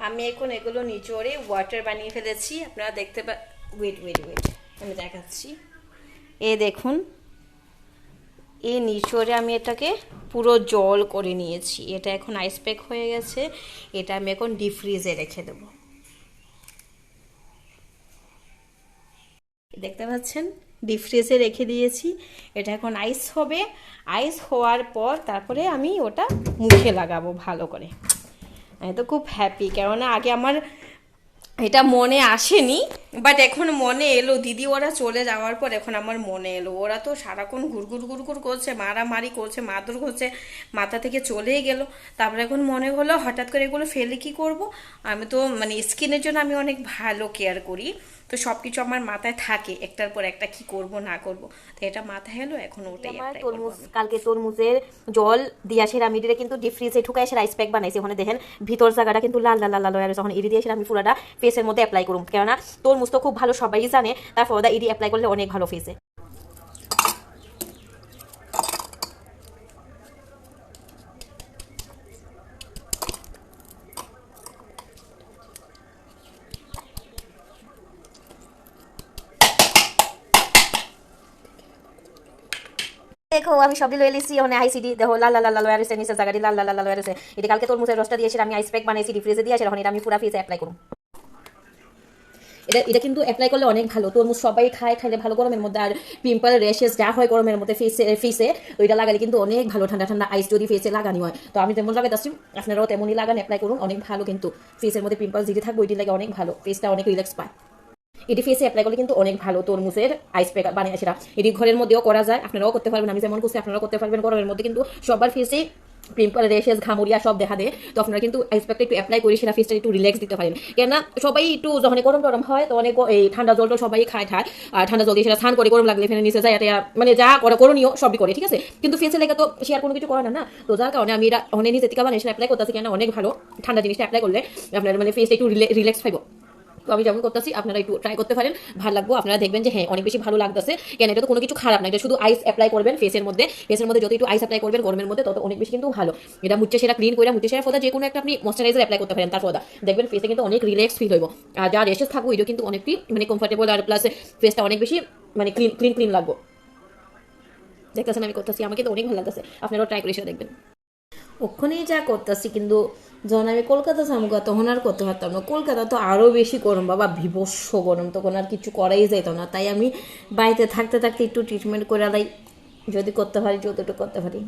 আমি এখন এগুলো নিচড়ে ওয়াটার বানিয়ে ফেলেছি, আপনারা দেখতে ওয়েট ওয়েট ওয়েট আমি দেখাচ্ছি। দেখুন, নিচড়ে আমি এটাকে পুরো জল করে নিয়েছি। এটা এখন আইস প্যাক হয়ে গেছে। এটা আমি এখন ডিপ ফ্রিজে রেখে দেবো। দেখতে পাচ্ছেন, ডিপ ফ্রিজে রেখে দিয়েছি। এটা এখন আইস হবে। আইস হওয়ার পর তারপরে আমি ওটা মুখে লাগাবো ভালো করে। আমি তো খুব হ্যাপি, কেননা আগে আমার এটা মনে আসেনি, বাট এখন মনে এলো। দিদি ওরা চলে যাওয়ার পর এখন আমার মনে এলো। ওরা তো সারাক্ষণ ঘুরঘুর ঘুরঘুর করছে, মারামারি করছে, মারধর করছে, মাথা থেকে চলেই গেল। তারপরে এখন মনে হলো হঠাৎ করে এগুলো ফেলে কি করব। আমি তো মানে স্কিনের জন্য আমি অনেক ভালো কেয়ার করি, তো সব কিছু আমার মাথায় থাকে একটার পর একটা, কি করব না করব। তো এটা মাথায় এলো, এখন ওটাই অ্যাপ্লাই করব। কালকে তরমুজের জল দিয়া সেরা আমি এটা কিন্তু ডিপ ফ্রিজে ঢুকাই সেরা আইস প্যাক বানাইছি। ওখানে দেখেন ভিতর জায়গাটা কিন্তু লাল লাল লাল লাল হয়ে আছে। যখন ইডি দিয়ে সেরা আমি পুরোটা ফেসের মধ্যে অ্যাপ্লাই করুম, কেননা তরমুজ তো খুব ভালো, সবাই জানে। তারপর ওটা ইডি অ্যাপ্লাই করলে অনেক ভালো ফেসে। দেখো আমি সবই লয়ে লিছি। ওখানে আইসিডি দেখো লাল লাল লাল হয়ে আছে, নিচের জায়গাটি লাল লাল লাল হয়ে আছে। এটা কালকে তরমুজের রসটা দিয়েছি আমি আইস প্যাক বানাইছি, ডিপ ফ্রিজে দিয়েছি। এখন এটা আমি পুরো ফেসে অ্যাপ্লাই করুম। এটা কিন্তু অ্যাপ্লাই করলে অনেক ভালো। তরমুজ সবাই খায়, খাইলে ভালো গরমের মধ্যে। আর পিম্পল র্যাশেস যা হয় গরমের মধ্যে ফেসে ওইটা লাগালে কিন্তু অনেক ভালো। ঠান্ডা ঠান্ডা আইস যদি ফেসে লাগানি হয়, তো আমি যেমন লাগাইতেছি আপনারাও তেমনই লাগান, অ্যাপ্লাই করুন, অনেক ভালো। কিন্তু ফেসের মধ্যে পিম্পল যেটি থাকবে ওইটি লাগে অনেক ভালো, ফেসটা অনেক রিল্যাক্স পায়। এটি ফেসে অ্যাপ্লাই করলে কিন্তু অনেক ভালো। তরমুজের আইস প্যাক বানিয়ে সেটা এটি ঘরের মধ্যেও করা যায়, আপনারাও করতে পারবেন। আমি যেমন করছি আপনারাও করতে পারবেন। গরমের মধ্যে কিন্তু সবার ফেসে পিম্পল র্যাশেস ঘামুরিয়া সব দেখা দেয়, তো আপনারা কিন্তু আইস প্যাকটা একটু অ্যাপ্লাই করে সেটা ফেসটা একটু রিল্যাক্স দিতে পারেন। কেননা সবাই একটু যখন গরম গরম হয় তো অনেক এই ঠান্ডা জলটা সবাই খায় আর ঠান্ডা জল দিয়ে সেটা স্নান করে গরম লাগলে ফেলে নিচে যায়, এটা মানে যা করণীয় সবই করে, ঠিক আছে। কিন্তু ফেসে লেগে তো সে আর কোনো কিছু করে না। তো যার কারণে আমি এটা অনেক নিজে থেকে বানিয়ে অ্যাপ্লাই করতেছি, কেন অনেক ভালো। ঠান্ডা জিনিসটা অ্যাপ্লাই করলে আপনার মানে ফেসটা একটু রিল্যাক্স পাইব। তো আমি যেমন করতেছি আপনারা একটু ট্রাই করতে পারেন, ভালো লাগবে। আপনারা দেখবেন যে হ্যাঁ অনেক বেশি ভালো লাগতেছে। কেন এটা তো কোনো কিছু খারাপ না, এটা শুধু আইস অ্যাপ্লাই করবেন ফেসের মধ্যে যত একটু আইস অ্যাপ্লাই করবেন গরমের মধ্যে তত অনেক বেশি কিন্তু ভালো। এটা মুচ্ছে সেটা ক্লিন করে মুচ্ছে সেরা ফোদা যে কোনো একটা আপনি ময়শ্চারাইজার অ্যাপ্লাই করতে পারেন, তার ফোদা দেখবেন ফেসে কিন্তু অনেক রিল্যাক্স ফিল হইব। আর যা রেশেস থাকবো এটা কিন্তু অনেকটি মানে কমফর্টেবল, আর প্লাস ফেসটা অনেক বেশি মানে ক্লিন লাগবে। দেখতেছেন আমি করতেছি, আমাকে তো অনেক ভালো লাগতেছে। আপনারাও ট্রাই করে সেটা দেখবেন। ওখানেই যা করতেছি, কিন্তু যখন আমি কলকাতা যাবো তখন আর করতে পারতাম না। কলকাতা তো আরও বেশি গরম, বাবা বিভৎস গরম, তখন আর কিছু করাই যেত না। তাই আমি বাড়িতে থাকতে থাকতে একটু ট্রিটমেন্ট করে যদি করতে পারি, যতটুকু করতে পারি।